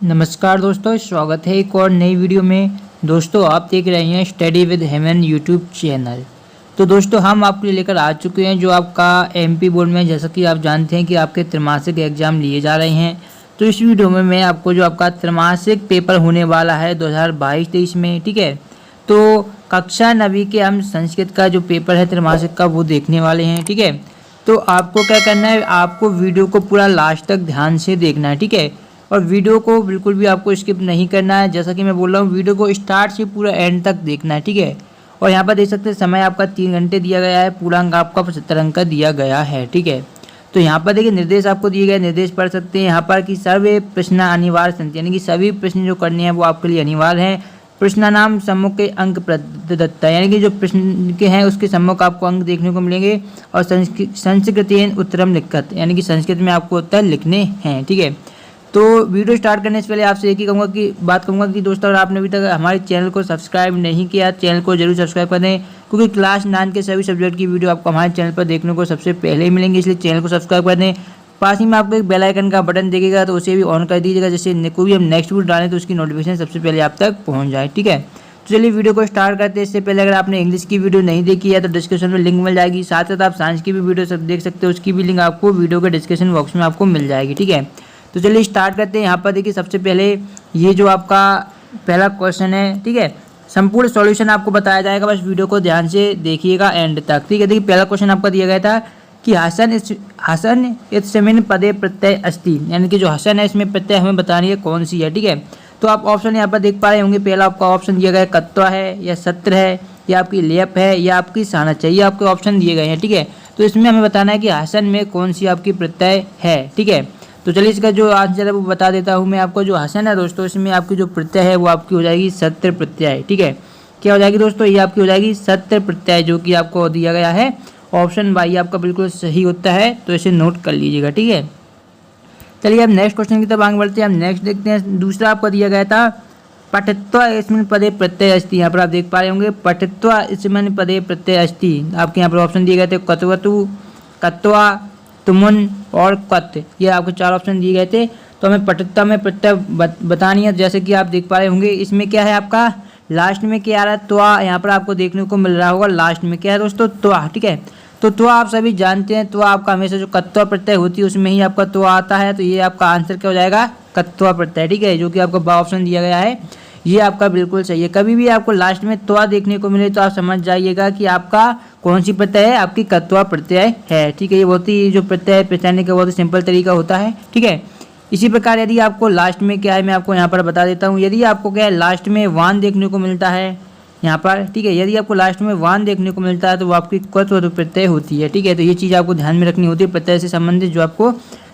नमस्कार दोस्तों, स्वागत है एक और नई वीडियो में। दोस्तों, आप देख रहे हैं study with Heman YouTube channel. तो दोस्तों, हम आपके लिए लेकर आ चुके हैं जो आपका एमपी बोर्ड में, जैसा कि आप जानते हैं कि आपके त्रैमासिक एग्जाम लिए जा रहे हैं। तो इस वीडियो में मैं आपको जो आपका त्रैमासिक पेपर होने वाला है 2022-23 में, ठीक है, तो कक्षा 9वीं के हम संस्कृत का जो पेपर है त्रैमासिक का वो देखने वाले हैं, ठीक है। तो आपको क्या करना है, आपको वीडियो को पूरा लास्ट तक ध्यान से देखना है, ठीक है। और वीडियो को बिल्कुल भी आपको स्किप नहीं करना है। जैसा कि मैं बोल रहा हूँ, वीडियो को स्टार्ट से पूरा एंड तक देखना है, ठीक है। और यहाँ पर देख सकते हैं समय आपका 3 घंटे दिया गया है, पूरा अंक आपका 75 अंक का दिया गया है, ठीक है। तो यहाँ पर देखिए निर्देश आपको दिए गए, निर्देश पढ़ सकते हैं यहाँ पर कि सर्वे प्रश्न अनिवार्य संति, यानी कि सभी प्रश्न जो करने हैं वो आपके लिए अनिवार्य हैं। प्रश्नानाम सम्मुख के अंक प्रदत्त, यानी कि जो प्रश्न के हैं उसके सम्मुख आपको अंक देखने को मिलेंगे। और संस्कृतेन उत्तरम लिखत, यानी कि संस्कृत में आपको उत्तर लिखने हैं, ठीक है। तो वीडियो स्टार्ट करने से पहले आपसे एक ही बात कहूँगा कि दोस्तों, अगर आपने अभी तक हमारे चैनल को सब्सक्राइब नहीं किया, चैनल को जरूर सब्सक्राइब कर दें, क्योंकि क्लास 9 के सभी सब्जेक्ट की वीडियो आपको हमारे चैनल पर देखने को सबसे पहले ही मिलेंगे, इसलिए चैनल को सब्सक्राइब कर दें। पास ही में आपको एक बेल आइकन का बटन दिखेगा, तो उसे भी ऑन कर दीजिएगा, जिससे कोई भी हम नेक्स्ट वीडियो डालें तो उसकी नोटिफिकेशन सबसे पहले आप तक पहुँच जाए, ठीक है। तो चलिए वीडियो को स्टार्ट करते हैं। इससे पहले अगर आपने इंग्लिश की वीडियो नहीं देखी है तो डिस्क्रिप्शन में लिंक मिल जाएगी, साथ साथ आप साइंस की भी वीडियो सब देख सकते हो, उसकी भी लिंक आपको वीडियो के डिस्क्रिप्शन बॉक्स में आपको मिल जाएगी, ठीक है। तो चलिए स्टार्ट करते हैं। यहाँ पर देखिए सबसे पहले ये जो आपका पहला क्वेश्चन है, ठीक है, संपूर्ण सॉल्यूशन आपको बताया जाएगा, बस वीडियो को ध्यान से देखिएगा एंड तक, ठीक है। देखिए पहला क्वेश्चन आपका दिया गया था कि हसन इत्समिन पदे प्रत्यय अस्ति, यानी कि जो हसन है इसमें प्रत्यय हमें बतानी है कौन सी है, ठीक है। तो आप ऑप्शन यहाँ पर देख पा रहे होंगे, पहला आपका ऑप्शन दिया गया है कत्वा है, या सत्र है, या आपकी लेप है, या आपकी सानच है, ये आपके ऑप्शन दिए गए हैं, ठीक है। तो इसमें हमें बताना है कि हसन में कौन सी आपकी प्रत्यय है, ठीक है। तो चलिए इसका जो आंसर है वो बता देता हूँ मैं आपको। जो हसन है दोस्तों, इसमें आपकी जो प्रत्यय है वो आपकी हो जाएगी सत्र प्रत्यय, ठीक है। क्या हो जाएगी दोस्तों, ये आपकी हो जाएगी सत्र प्रत्यय, जो कि आपको दिया गया है ऑप्शन वाई आपका बिल्कुल सही होता है, तो इसे नोट कर लीजिएगा, ठीक है। चलिए अब नेक्स्ट क्वेश्चन की तरफ आगे बढ़ते हैं। हम नेक्स्ट देखते हैं। दूसरा आपका दिया गया था पठित्वा इसमें पदे प्रत्यय अस्ति, यहाँ पर आप देख पा रहे होंगे पठित्वा इसमें पदे प्रत्यय अस्ति, आपके यहाँ पर ऑप्शन दिए गए थे कत्वतु, कत्वा, तुमुन और कत, ये आपको 4 ऑप्शन दिए गए थे। तो हमें पठित्वा में प्रत्यय बतानी है। जैसे कि आप देख पा रहे होंगे इसमें क्या है, आपका लास्ट में क्या आ रहा है, त्वा, यहाँ पर आपको देखने को मिल रहा होगा लास्ट में क्या है दोस्तों, त्वा, ठीक है। तो त्वा आप सभी जानते हैं, त्वा आपका हमेशा जो कत्वा प्रत्यय होती है उसमें ही आपका त्वा आता है, तो ये आपका आंसर क्या हो जाएगा, कत्वा प्रत्यय, ठीक है, जो कि आपका ऑप्शन दिया गया है ये आपका बिल्कुल सही है। कभी भी आपको लास्ट में त्वा देखने को मिले तो आप समझ जाइएगा कि आपका कौन सी प्रत्यय है, आपकी कत्वा प्रत्यय है, ठीक है। ये बहुत ही जो प्रत्यय पहचानने का बहुत ही सिंपल तरीका होता है, ठीक है। इसी प्रकार यदि आपको लास्ट में क्या है, मैं आपको यहाँ पर बता देता हूँ। यदि आपको क्या है लास्ट में वान देखने को मिलता है यहाँ पर, ठीक है, यदि आपको लास्ट में वान देखने को मिलता है तो वो आपकी कत्व प्रत्यय होती है, ठीक है। तो ये चीज़ आपको ध्यान में रखनी होती है, प्रत्यय से संबंधित जो आपको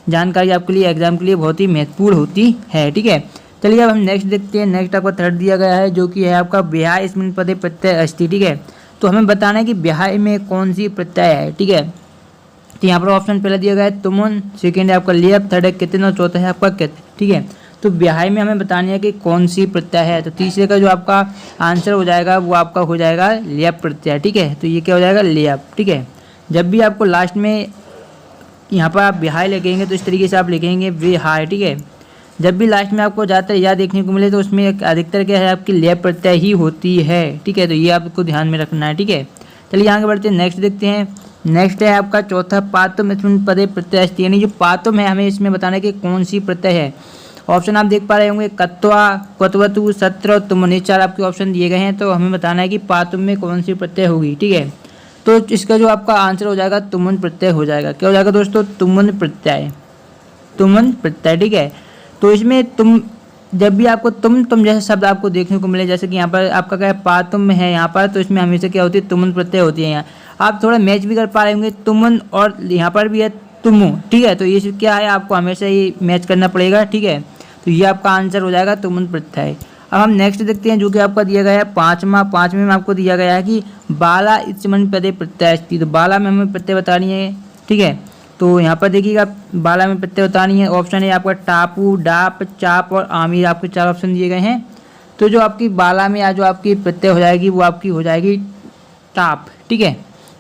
जानकारी आपके लिए एग्जाम के लिए बहुत ही महत्वपूर्ण होती है, ठीक है। चलिए अब हम नेक्स्ट देखते हैं। नेक्स्ट आपका थर्ड दिया गया है, जो कि है आपका ब्याह इसमें पदे प्रत्यय अस्ति, ठीक है। तो हमें बताना है कि ब्याह में कौन सी प्रत्यय है, ठीक है। तो यहाँ पर ऑप्शन पहला दिया गया है तुमुन, सेकेंड है आपका लेप, थर्ड है कितन और चौथा है आपका कित, ठीक है। तो ब्याह में हमें बतानी है कि कौन सी प्रत्यय है। तो तीसरे का जो आपका आंसर हो जाएगा वो आपका हो जाएगा लेप प्रत्यय, ठीक है। तो ये क्या हो जाएगा, लेप, ठीक है। जब भी आपको लास्ट में यहाँ पर आप ब्याह लिखेंगे तो इस तरीके से आप लिखेंगे विहाय, ठीक है। जब भी लास्ट में आपको ज़्यादातर यह देखने को मिले तो उसमें अधिकतर क्या है, आपकी लेप प्रत्यय ही होती है, ठीक है। तो ये आपको ध्यान में रखना है, ठीक है। चलिए आगे बढ़ते हैं, नेक्स्ट देखते हैं। नेक्स्ट है आपका चौथा पातुम इसमें पदे प्रत्यय अस्ति, यानी जो पातुम है हमें इसमें बताना है कि कौन सी प्रत्यय है। ऑप्शन आप देख पा रहे होंगे कत्वा, कत्वतु, सत्र और तुमुन, ये 4 आपके ऑप्शन दिए गए हैं। तो हमें बताना है कि पातुम में कौन सी प्रत्यय होगी, ठीक है। तो इसका जो आपका आंसर हो जाएगा तुमुन प्रत्यय हो जाएगा। क्या हो जाएगा दोस्तों, तुमुन प्रत्यय, तुमुन प्रत्यय, ठीक है। तो इसमें तुम जब भी आपको तुम जैसे शब्द आपको देखने को मिले, जैसे कि यहाँ पर आपका क्या है पातुम है यहाँ पर, तो इसमें हमेशा क्या होती है, तुमुन प्रत्यय होती है। यहाँ आप थोड़ा मैच भी कर पा रहे होंगे, तुमुन और यहाँ पर भी है तुमु, ठीक है। तो ये क्या है, आपको हमेशा ये मैच करना पड़ेगा, ठीक है। तो ये आपका आंसर हो जाएगा तुमुन प्रत्यय। अब हम नेक्स्ट देखते हैं, जो कि आपका दिया गया है पाँचवें में आपको दिया गया है कि बाला इत्समन पदे प्रत्यय अस्ति। तो बाला में हमें प्रत्यय बतानी है, ठीक है। तो यहाँ पर देखिएगा बाला में प्रत्यय बतानी है। ऑप्शन है आपका टापू, डाप, चाप और आमिर, आपके 4 ऑप्शन दिए गए हैं। तो जो आपकी बाला में जो आपकी प्रत्यय हो जाएगी वो आपकी हो जाएगी टाप, ठीक है,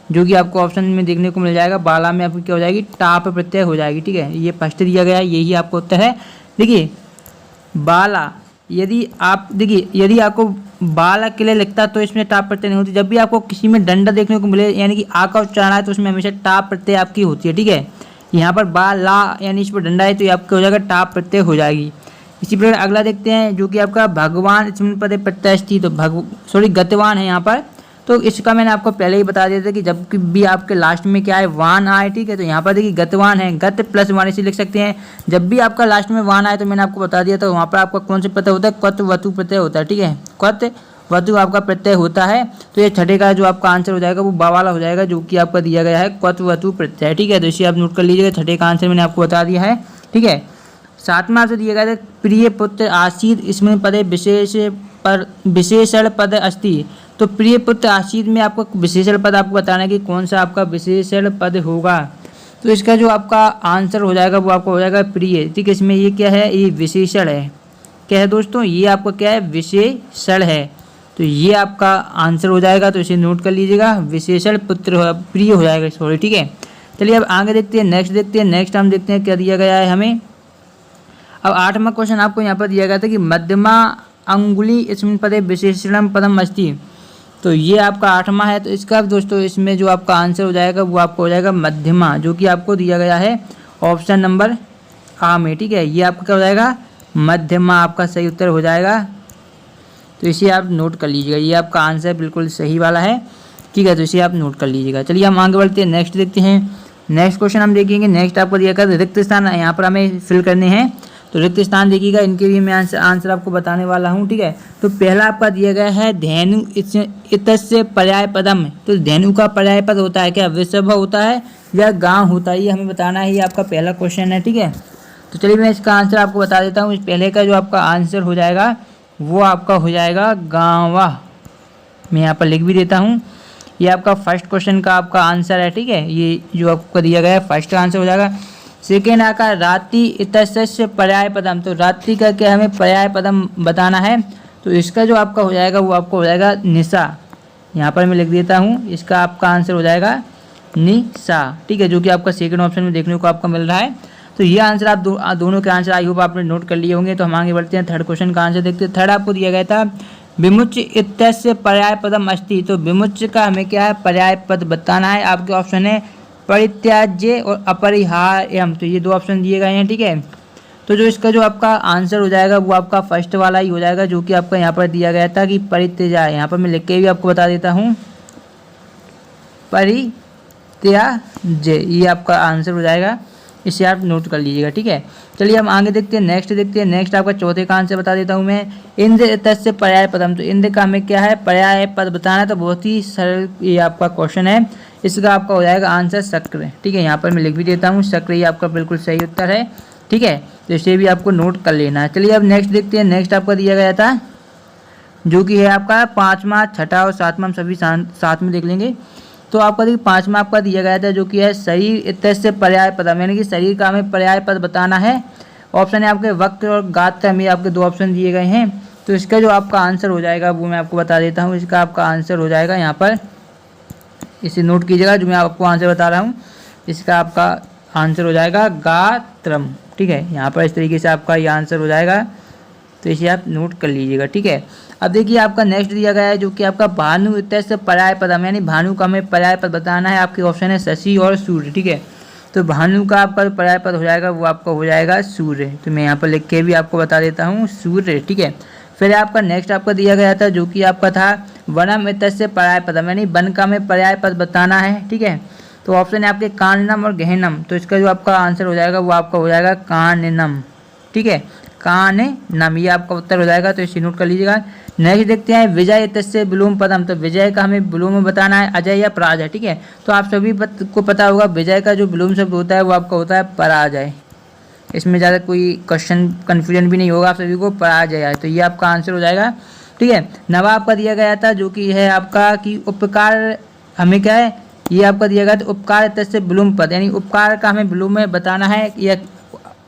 जो कि आपको ऑप्शन में देखने को मिल जाएगा। बाला में आपकी क्या हो जाएगी, टाप प्रत्यय हो जाएगी, ठीक है। ये फर्स्ट दिया गया है, यही आपको उत्तर है। देखिए बाला, यदि आप देखिए यदि आपको बाला के लिए लिखता तो इसमें टाप प्रत्यय नहीं होती। जब भी आपको किसी में डंडा देखने को मिले यानी कि आ का उच्चारण है तो उसमें हमेशा टाप प्रत्यय आपकी होती है, ठीक है। यहाँ पर बाला यानी इस पर डंडा है तो ये आपका हो जाएगा टाप प्रत्यय हो जाएगी। इसी प्रकार अगला देखते हैं जो कि आपका भगवान, इसमें पद प्रत्यय तो गतवान है यहाँ पर। तो इसका मैंने आपको पहले ही बता दिया था कि जब भी आपके लास्ट में क्या है वान आए, ठीक है। तो यहाँ पर देखिए गतवान है, गत प्लस वान इसे लिख सकते हैं। जब भी आपका लास्ट में वान आए तो मैंने आपको बता दिया था वहाँ पर आपका कौन सा प्रत्यय होता है, क्वत वतु प्रत्यय होता है, ठीक है। क्वत वतु आपका प्रत्यय होता है। तो ये छठे का जो आपका आंसर हो जाएगा वो बा वाला हो जाएगा जो कि आपका दिया गया है क्वत वतु प्रत्यय, ठीक है। तो इसे आप नोट कर लीजिएगा, छठे का आंसर मैंने आपको बता दिया है, ठीक है। सातवां आपसे दिया गया था प्रिय पुत्र आसीत, इसमें पदे विशेषण पद अस्ति। तो प्रिय पुत्र आसीत में आपको विशेषण पद आपको बताना है कि कौन सा आपका विशेषण पद होगा। तो इसका जो आपका आंसर हो जाएगा वो आपको हो जाएगा प्रिय, ठीक है। इसमें ये क्या है, ये विशेषण है, क्या है दोस्तों, ये आपका क्या है, विशेषण है। तो ये आपका आंसर हो जाएगा, तो इसे नोट कर लीजिएगा, विशेषण पुत्र प्रिय हो जाएगा, सॉरी, ठीक है। चलिए अब आगे देखते हैं, नेक्स्ट देखते हैं। नेक्स्ट हम देखते हैं क्या दिया गया है हमें। अब 8वां क्वेश्चन आपको यहाँ पर दिया गया था कि मध्यमा अंगुली इसमें पदे विशेषणम पदम अस्ति। तो ये आपका 8वां है। तो इसका दोस्तों इसमें जो आपका आंसर हो जाएगा वो आपको हो जाएगा मध्यमा, जो कि आपको दिया गया है ऑप्शन नंबर आ में, ठीक है। ये आपका क्या हो जाएगा, मध्यमा आपका सही उत्तर हो जाएगा। तो इसे आप नोट कर लीजिएगा, ये आपका आंसर बिल्कुल सही वाला है, ठीक है। तो इसे आप नोट कर लीजिएगा। चलिए हम आगे बढ़ते हैं, नेक्स्ट देखते हैं। नेक्स्ट क्वेश्चन हम देखेंगे। नेक्स्ट आपको दिया गया रिक्त स्थान यहाँ पर हमें फिल करने हैं। तो रिक्त स्थान देखिएगा, इनके लिए मैं आंसर आपको बताने वाला हूँ, ठीक है। तो पहला आपका दिया गया है धेनु इतस्य पर्याय पदम। तो धेनु का पर्याय पद होता है क्या, वृषभ होता है या गांव होता है, ये हमें बताना है। ये आपका पहला क्वेश्चन है, ठीक है। तो चलिए मैं इसका आंसर आपको बता देता हूँ। इस पहले का जो आपका आंसर हो जाएगा वो आपका हो जाएगा गांवा। मैं यहाँ पर लिख भी देता हूँ, ये आपका फर्स्ट क्वेश्चन का आपका आंसर है, ठीक है। ये जो आपको दिया गया है फर्स्ट आंसर हो जाएगा। सेकेंड आपका रात्रि इतस्य पर्याय पदम। तो रात्रि का क्या हमें पर्याय पदम बताना है। तो इसका जो आपका हो जाएगा वो आपको हो जाएगा निशा। यहाँ पर मैं लिख देता हूँ, इसका आपका आंसर हो जाएगा निशा, ठीक है, जो कि आपका सेकंड ऑप्शन में देखने को आपको मिल रहा है। तो ये आंसर आप दोनों के आंसर आई होप आपने नोट कर लिए होंगे। तो हम आगे बढ़ते हैं, थर्ड क्वेश्चन का आंसर देखते हैं। थर्ड आपको दिया गया था विमुच्य इत्यस्य पर्याय पदम अस्ति। तो विमुच्य का हमें क्या है, पर्याय पद बताना है। आपके ऑप्शन है परित्याज्य और अपरिहार्यम। तो ये दो ऑप्शन दिए गए हैं, ठीक है। तो जो इसका जो आपका आंसर हो जाएगा वो आपका फर्स्ट वाला ही हो जाएगा, जो कि आपका यहाँ पर दिया गया था कि परित्याज्य। यहाँ पर मैं लिख के भी आपको बता देता हूँ, परित्याज्य, ये आपका आंसर हो जाएगा। इसे आप नोट कर लीजिएगा, ठीक है। चलिए हम आगे देखते हैं, नेक्स्ट देखते हैं। नेक्स्ट आपका चौथे का आंसर बता देता हूँ मैं, इंद्र तस्य पर्याय पदम। तो इंद्र का हमें क्या है, पर्याय पद बताना। तो बहुत ही सरल ये आपका क्वेश्चन है। इसका आपका हो जाएगा आंसर शक्र, ठीक है। यहाँ पर मैं लिख भी देता हूँ शक्र, ये आपका बिल्कुल सही उत्तर है, ठीक है। तो इसे भी आपको नोट कर लेना है। चलिए अब नेक्स्ट देखते हैं। नेक्स्ट आपका दिया गया था जो कि है आपका 5वां, 6वां और 7वां, हम सभी साथ में देख लेंगे। तो आपका देखिए 5वां आपका दिया गया था जो कि है शरीर इत्यस्य पर्याय पदम, यानी कि शरीर का हमें पर्याय पद बताना है। ऑप्शन है आपके वक्र और गात्र, में आपके दो ऑप्शन दिए गए हैं। तो इसका जो आपका आंसर हो जाएगा वो मैं आपको बता देता हूँ। इसका आपका आंसर हो जाएगा, यहाँ पर इसे नोट कीजिएगा जो मैं आपको आंसर बता रहा हूँ। इसका आपका आंसर हो जाएगा गात्रम, ठीक है। यहाँ पर इस तरीके से आपका ये आंसर हो जाएगा, तो इसे आप नोट कर लीजिएगा, ठीक है। अब देखिए आपका नेक्स्ट दिया गया है जो कि आपका भानु इत्यस्य पर्याय पदम, यानी भानु का हमें पर्याय पद बताना है। आपके ऑप्शन है शशि और सूर्य, ठीक है। तो भानु का आपका पर्याय पद हो जाएगा वो आपका हो जाएगा सूर्य। तो मैं यहाँ पर लिख के भी आपको बता देता हूँ सूर्य, ठीक है। फिर आपका नेक्स्ट आपका दिया गया था जो कि आपका था वनम इत्यस्य पर्याय पदम, यानी वन का हमें पर्याय पद बताना है, ठीक है। तो ऑप्शन है आपके काननम और गहनम। तो इसका जो आपका आंसर हो जाएगा वो आपका हो जाएगा काननम, ठीक है, काननम, ये आपका उत्तर हो जाएगा। तो इसे नोट कर लीजिएगा। नेक्स्ट देखते हैं विजय इत्यस्य विलोम पदम। तो विजय का हमें विलोम बताना है अजय या पराजय, ठीक है। तो आप सभी को पता होगा विजय का जो विलोम शब्द होता है वो आपका होता है पराजय। इसमें ज़्यादा कोई क्वेश्चन कन्फ्यूजन भी नहीं होगा आप सभी को, पराजय है। तो ये आपका आंसर हो जाएगा, ठीक है। नवाब का दिया गया था जो कि है आपका कि उपकार, हमें क्या है, ये आपका दिया गया था उपकार इत्यस्य विलोम पद, यानी उपकार का हमें विलोम में बताना है, या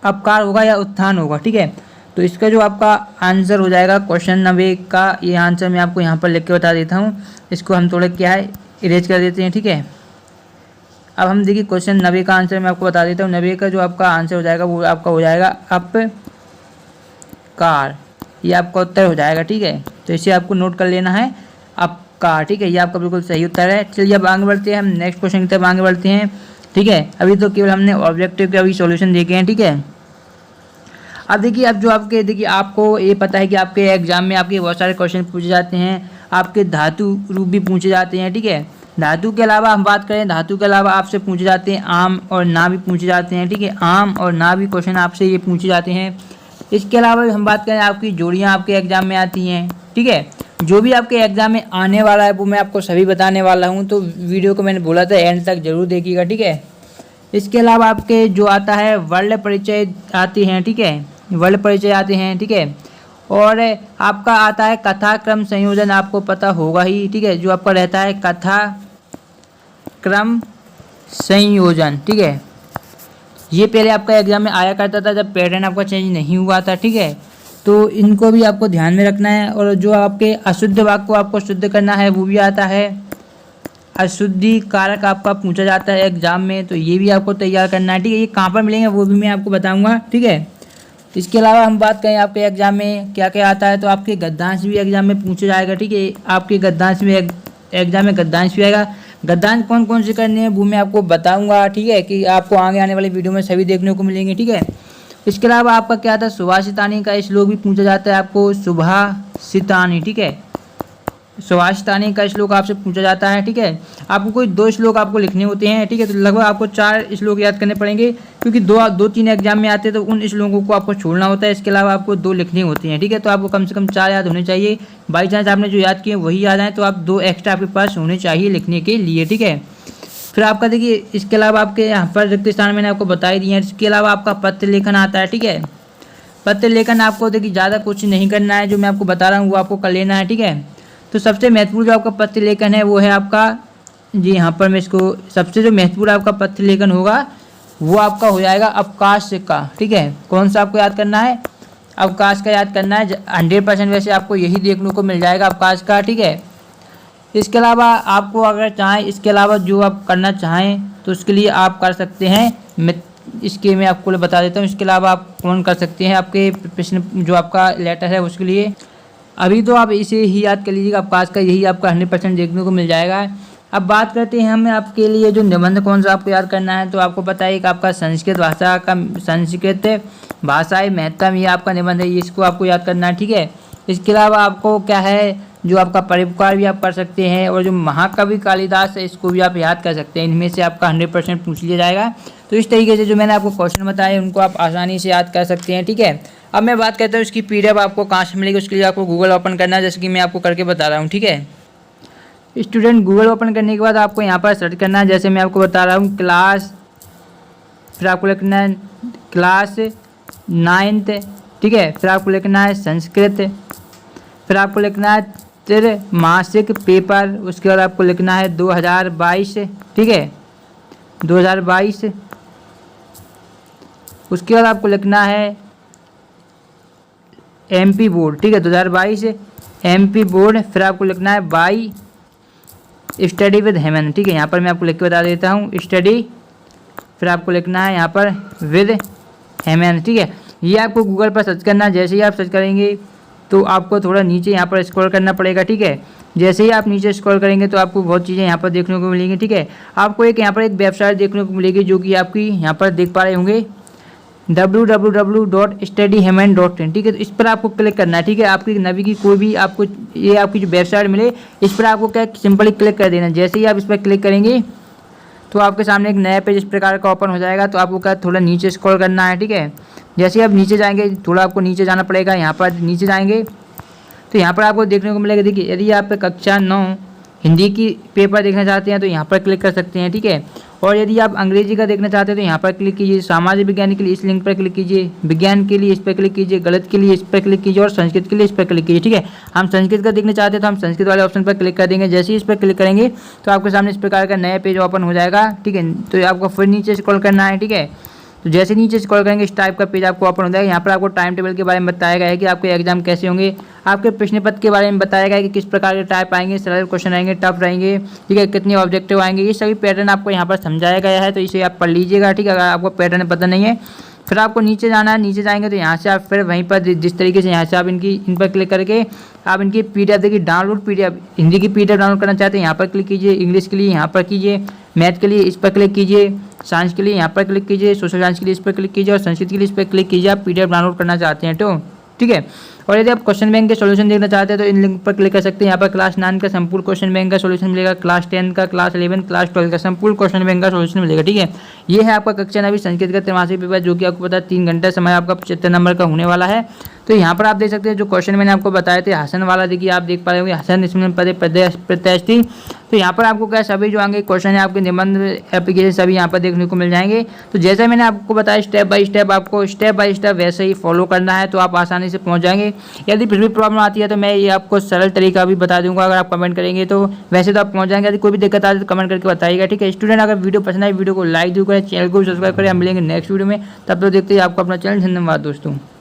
अपकार होगा या उत्थान होगा, ठीक है। तो इसका जो आपका आंसर हो जाएगा क्वेश्चन 90 का ये आंसर मैं आपको यहाँ पर लिख के बता देता हूँ। इसको हम थोड़ा क्या है इरेज कर देते हैं, ठीक है। अब हम देखिए क्वेश्चन 90 का आंसर मैं आपको बता देता हूँ। 90 का जो आपका आंसर हो जाएगा वो आपका हो जाएगा अपकार, ये आपका उत्तर हो जाएगा। ठीक है, तो इसे आपको नोट कर लेना है, अपकार। ठीक है, ये आपका बिल्कुल सही उत्तर है। चलिए अब आगे बढ़ते हैं, हम नेक्स्ट क्वेश्चन की तरफ आगे बढ़ते हैं। ठीक है, अभी तो केवल हमने ऑब्जेक्टिव के अभी सॉल्यूशन देखे हैं। ठीक है, अब देखिए, अब जो आपके देखिए आपको ये पता है कि आपके एग्जाम में आपके बहुत सारे क्वेश्चन पूछे जाते हैं, आपके धातु रूप भी पूछे जाते हैं। ठीक है, धातु के अलावा हम बात करें, धातु के अलावा आपसे पूछे जाते हैं आम और ना भी पूछे जाते हैं। ठीक है, आम और ना भी क्वेश्चन आपसे ये पूछे जाते हैं। इसके अलावा हम बात करें, आपकी जोड़ियाँ आपके एग्जाम में आती हैं। ठीक है, जो भी आपके एग्जाम में आने वाला है वो मैं आपको सभी बताने वाला हूँ, तो वीडियो को मैंने बोला था एंड तक जरूर देखिएगा। ठीक है, इसके अलावा आपके जो आता है वर्ल्ड परिचय आती हैं। ठीक है, वर्ल्ड परिचय आते हैं। ठीक है, और आपका आता है कथा क्रम संयोजन, आपको पता होगा ही। ठीक है, जो आपका रहता है कथा क्रम संयोजन। ठीक है, ये पहले आपका एग्जाम में आया करता था जब पैटर्न आपका चेंज नहीं हुआ था। ठीक है, तो इनको भी आपको ध्यान में रखना है। और जो आपके अशुद्ध वाक्य को आपको शुद्ध करना है वो भी आता है, अशुद्धि कारक आपका पूछा जाता है एग्जाम में, तो ये भी आपको तैयार करना है। ठीक है, ये कहाँ पर मिलेंगे वो भी मैं आपको बताऊंगा। ठीक है, इसके अलावा हम बात करें आपके एग्जाम में क्या क्या आता है, तो आपके गद्यांश भी एग्जाम में पूछा जाएगा। ठीक है, आपके गद्यांश में एग्जाम में गद्यांश भी आएगा। गद्यांश कौन कौन से करने हैं वो मैं आपको बताऊंगा। ठीक है, कि आपको आगे आने वाली वीडियो में सभी देखने को मिलेंगे। ठीक है, इसके अलावा आपका क्या आता है, सुभाषितानी का श्लोक भी पूछा जाता है आपको, सुभाषितानी। ठीक है, सुभाषितानी का श्लोक आपसे पूछा जाता है। ठीक है, आपको कोई 2 श्लोक आपको लिखने होते हैं। ठीक है, तो लगभग आपको 4 श्लोक याद करने पड़ेंगे, क्योंकि 2-3 एग्जाम में आते हैं तो उन श्लोकों को आपको छोड़ना होता है। इसके अलावा आपको 2 लिखने होते हैं। ठीक है, तो आपको कम से कम 4 याद होने चाहिए। बाई चांस आपने जो याद किए वही याद आए तो आप 2 एक्स्ट्रा आपके पास होने चाहिए लिखने के लिए। ठीक है, फिर आपका देखिए, इसके अलावा आपके यहाँ पर रिक्त स्थान मैंने आपको बता ही दिए हैं। इसके अलावा आपका पत्र लेखन आता है। ठीक है, पत्र लेखन आपको देखिए ज़्यादा कुछ नहीं करना है, जो मैं आपको बता रहा हूँ वो आपको कर लेना है। ठीक है, तो सबसे महत्वपूर्ण जो आपका पत्र लेखन है वो है आपका, जी यहाँ पर मैं इसको, सबसे जो महत्वपूर्ण आपका पत्र लेखन होगा वो आपका हो जाएगा अवकाश का। ठीक है, कौन सा आपको याद करना है, अवकाश का याद करना है। 100% वैसे आपको यही देखने को मिल जाएगा अवकाश का। ठीक है, इसके अलावा आपको अगर चाहें, इसके अलावा जो आप करना चाहें तो उसके लिए आप कर सकते हैं, मैं आपको बता देता हूँ। इसके अलावा आप कौन कर सकते हैं, आपके प्रश्न जो आपका लेटर है उसके लिए अभी तो आप इसे ही याद कर लीजिएगा, अवकाश का यही आपका 100% देखने को मिल जाएगा। अब बात करते हैं हमें आपके लिए जो निबंध कौन सा आपको याद करना है, तो आपको पता है कि आपका संस्कृत भाषाई महत्तम, ये आपका निबंध है, इसको आपको याद करना है। ठीक है, इसके अलावा आपको क्या है, जो आपका परोपकार भी आप कर सकते हैं, और जो महाकवि कालिदास है इसको भी आप याद कर सकते हैं। इनमें से आपका 100% पूछ लिया जाएगा। तो इस तरीके से जो मैंने आपको क्वेश्चन बताए उनको आप आसानी से याद कर सकते हैं। ठीक है, अब मैं बात करता हूँ इसकी PDF आपको कहाँ से मिलेगी, उसके लिए आपको गूगल ओपन करना है, जैसे कि मैं आपको करके बता रहा हूँ। ठीक है, स्टूडेंट गूगल ओपन करने के बाद आपको यहाँ पर सर्च करना है, जैसे मैं आपको बता रहा हूँ क्लास, फिर आपको लिखना है क्लास 9th। ठीक है, फिर आपको लिखना है संस्कृत, फिर आपको लिखना है त्रैमासिक पेपर, उसके बाद आपको लिखना है 2022। ठीक है, 2022। उसके बाद आपको लिखना है MP बोर्ड। ठीक है, 2022 MP बोर्ड, फिर आपको लिखना है बाई स्टडी विद हेमन। ठीक है, यहाँ पर मैं आपको लिख के बता देता हूँ, स्टडी, फिर आपको लिखना है यहाँ पर विद हेमन। ठीक है, ये आपको गूगल पर सर्च करना है। जैसे ही आप सर्च करेंगे तो आपको थोड़ा नीचे यहाँ पर स्क्रॉल करना पड़ेगा। ठीक है, जैसे ही आप नीचे स्क्रॉल करेंगे तो आपको बहुत चीज़ें यहाँ पर देखने को मिलेंगी। ठीक है, आपको यहाँ पर एक वेबसाइट देखने को मिलेगी जो कि आपकी यहाँ पर देख पा रहे होंगे, www.studyheman.in। ठीक है, तो इस पर आपको क्लिक करना है। ठीक है, आपकी नवी की कोई भी आपको ये आपकी जो वेबसाइट मिले इस पर आपको क्या सिंपली क्लिक कर देना। जैसे ही आप इस पर क्लिक करेंगे तो आपके सामने एक नया पेज इस प्रकार का ओपन हो जाएगा। तो आपको क्या थोड़ा नीचे स्क्रॉल करना है। ठीक है, जैसे ही आप नीचे जाएंगे, थोड़ा आपको नीचे जाना पड़ेगा। यहाँ पर नीचे जाएंगे तो यहाँ पर आपको देखने को मिलेगा, देखिए यदि आप कक्षा 9 हिंदी की पेपर देखना चाहते हैं तो यहाँ पर क्लिक कर सकते हैं। ठीक है, और यदि आप अंग्रेजी का देखना चाहते हैं तो यहाँ पर क्लिक कीजिए, सामाजिक विज्ञान के लिए इस लिंक पर क्लिक कीजिए, विज्ञान के लिए इस पर क्लिक कीजिए, गणित के लिए इस पर क्लिक कीजिए और संस्कृत के लिए इस पर क्लिक कीजिए। ठीक है, हम संस्कृत का देखना चाहते हैं तो हम संस्कृत वाले ऑप्शन पर क्लिक कर देंगे। जैसे ही इस पर क्लिक करेंगे तो आपके सामने इस प्रकार का नया पेज ओपन हो जाएगा। ठीक है, तो आपको फिर नीचे स्क्रॉल करना है। ठीक है, तो जैसे नीचे स्क्रॉल करेंगे इस टाइप का पेज आपको ओपन हो जाएगा। यहाँ पर आपको टाइम टेबल के बारे में बताया गया है कि आपके एग्जाम कैसे होंगे, आपके प्रश्न पत्र के बारे में बताया गया है कि किस प्रकार के टाइप आएंगे, सरल क्वेश्चन आएंगे, टफ रहेंगे। ठीक है, कितने ऑब्जेक्टिव आएंगे, ये सभी पैटर्न आपको यहाँ पर समझाया गया है, तो इसे आप पढ़ लीजिएगा। ठीक है, अगर आपको पैटर्न पता नहीं है फिर आपको नीचे जाना है, नीचे जाएंगे तो यहाँ से आप फिर वहीं पर जिस तरीके से यहाँ से आप इन पर क्लिक करके आप इनकी PDF देखिए, डाउनलोड PDF, हिंदी की PDF डाउनलोड करना चाहते हैं यहाँ पर क्लिक कीजिए, इंग्लिश के लिए यहाँ पर कीजिए, मैथ के लिए इस पर क्लिक कीजिए, साइंस के लिए यहाँ पर क्लिक कीजिए, सोशल साइंस के लिए इस पर क्लिक कीजिए और संस्कृत के लिए इस पर क्लिक कीजिए। आप PDF डाउनलोड करना चाहते हैं तो ठीक है। और यदि आप क्वेश्चन बैंक के सॉल्यूशन देखना चाहते हैं तो इन लिंक पर क्लिक कर सकते हैं। यहाँ पर क्लास 9 का संपूर्ण क्वेश्चन बैंक का सॉल्यूशन मिलेगा, क्लास 10 का, क्लास 11, क्लास 12 का संपूर्ण क्वेश्चन बैंक का सॉल्यूशन मिलेगा। ठीक है, ये है आपका कक्षा 9 संस्कृत का त्रैमासिक पेपर, जो कि आपको पता है 3 घंटा समय आपका 75 नंबर का होने वाला है। तो यहाँ पर आप देख सकते हैं जो क्वेश्चन मैंने आपको बताए थे हसन वाला, देखिए आप देख पा रहे होंगे हसन इसमें प्रत्याशी। तो यहाँ पर आपको क्या सभी जो आगे क्वेश्चन है आपके निबंध एप्लीकेशन सभी यहाँ पर देखने को मिल जाएंगे। तो जैसे मैंने आपको बताया स्टेप बाय स्टेप, आपको स्टेप बाय स्टेप वैसे ही फॉलो करना है तो आप आसानी से पहुँच जाएंगे। यदि फिर भी प्रॉब्लम आती है तो मैं ये आपको सरल तरीका भी बता दूंगा, अगर आप कमेंट करेंगे तो वैसे तो आप पहुँच जाएंगे। यदि कोई भी दिक्कत आती है तो कमेंट करके बताइएगा। ठीक है स्टूडेंट, अगर वीडियो पसंद आए वीडियो को लाइक जरूर करें, चैनल को सब्सक्राइब करें। हम मिलेंगे नेक्स्ट वीडियो में, तब तो देखते हैं आपको अपना चैनल। धन्यवाद दोस्तों।